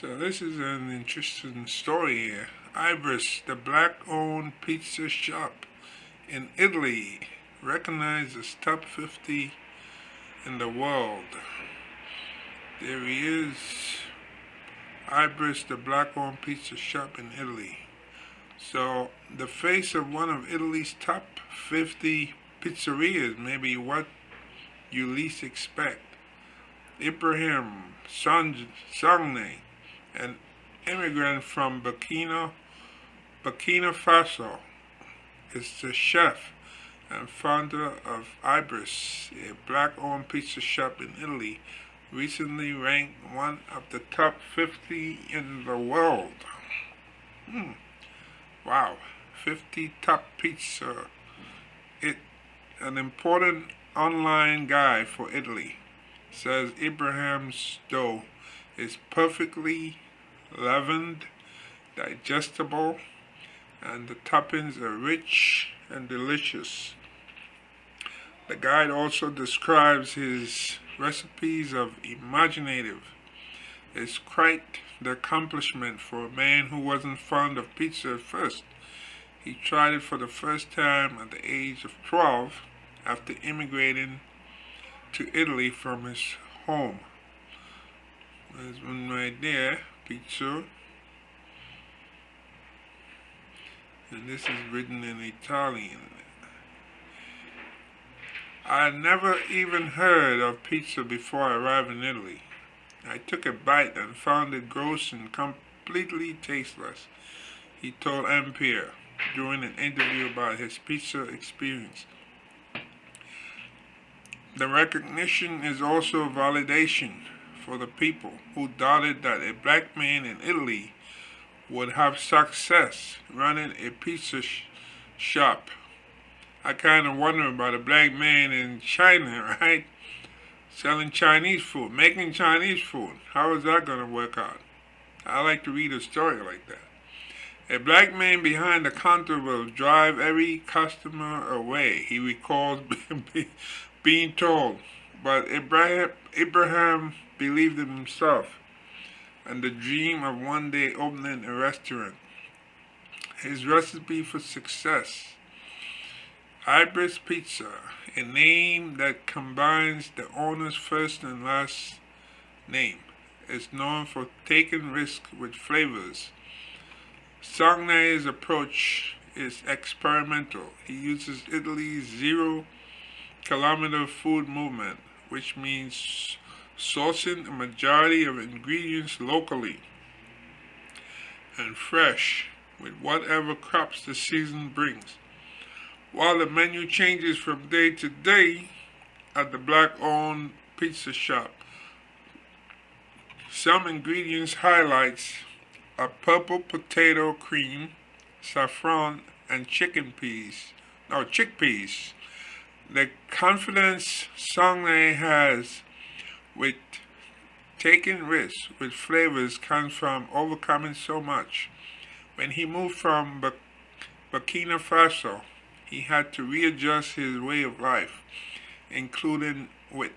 So this is an interesting story here. IBRIS, the black-owned pizza shop in Italy, recognized as top 50 in the world. There he is, IBRIS, the black-owned pizza shop in Italy. So the face of one of Italy's top 50 pizzerias may be what you least expect. Ibrahim Sangne, an immigrant from Burkina Faso, is the chef and founder of IBRIS, a black-owned pizza shop in Italy, recently ranked one of the top 50 in the world. Wow, 50 top pizza. An important online guide for Italy says Ibrahim's dough is perfectly leavened, digestible, and the toppings are rich and delicious. The guide also describes his recipes of imaginative. It's quite the accomplishment for a man who wasn't fond of pizza at first. He tried it for the first time at the age of 12 after immigrating to Italy from his home. There's one right there, pizza. And this is written in Italian. I never even heard of pizza before I arrived in Italy. I took a bite and found it gross and completely tasteless, he told NPR during an interview about his pizza experience. The recognition is also validation for the people who doubted that a black man in Italy would have success running a pizza shop. I kind of wonder about a black man in China, right? Selling Chinese food, making Chinese food. How is that going to work out? I like to read a story like that. A black man behind the counter will drive every customer away, he recalls being told. But Ibrahim believed in himself and the dream of one day opening a restaurant. His recipe for success: IBRIS Pizza, a name that combines the owner's first and last name, is known for taking risks with flavors. Sagne's approach is experimental. He uses Italy's zero-kilometer food movement, which means sourcing a majority of ingredients locally and fresh with whatever crops the season brings. While the menu changes from day to day at the black-owned pizza shop, some ingredients highlights are purple potato cream, saffron, and chickpeas. The confidence Sangne has with taking risks with flavors comes from overcoming so much. When he moved from Burkina Faso, he had to readjust his way of life, including with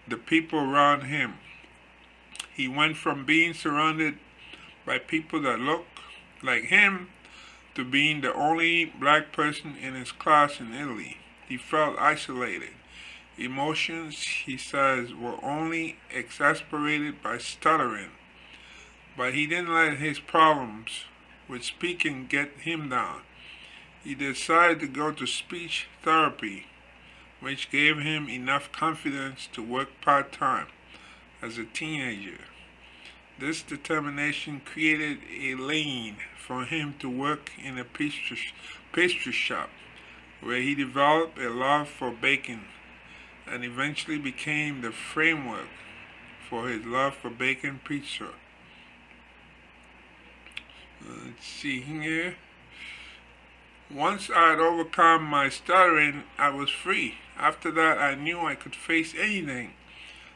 the people around him. He went from being surrounded by people that looked like him to being the only black person in his class in Italy. He felt isolated. Emotions, he says, were only exacerbated by stuttering. But he didn't let his problems with speaking get him down. He decided to go to speech therapy, which gave him enough confidence to work part-time as a teenager. This determination created a lane for him to work in a pastry shop, where he developed a love for baking and eventually became the framework for his love for baking pizza. Let's see here. Once I had overcome my stuttering, I was free. After that, I knew I could face anything.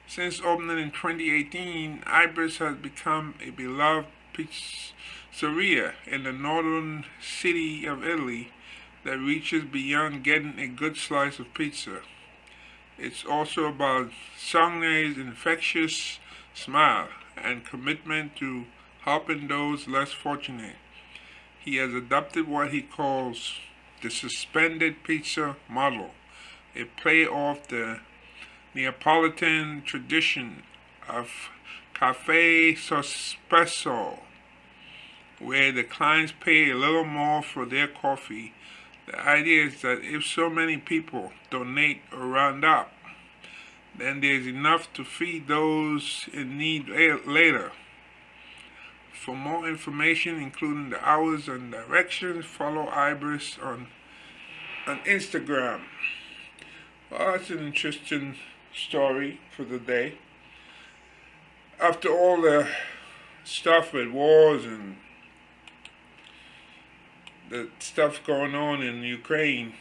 Since opening in 2018, IBRIS has become a beloved pizzeria in the northern city of Italy that reaches beyond getting a good slice of pizza. It's also about Sangne's infectious smile and commitment to helping those less fortunate. He has adopted what he calls the suspended pizza model, a play off the Neapolitan tradition of cafe sospeso, where the clients pay a little more for their coffee. The idea is that if so many people donate or round up, then there's enough to feed those in need later. For more information, including the hours and directions, follow IBRIS on Instagram. Well, that's an interesting story for the day. After all the stuff with wars and the stuff going on in Ukraine,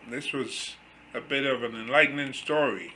this was a bit of an enlightening story.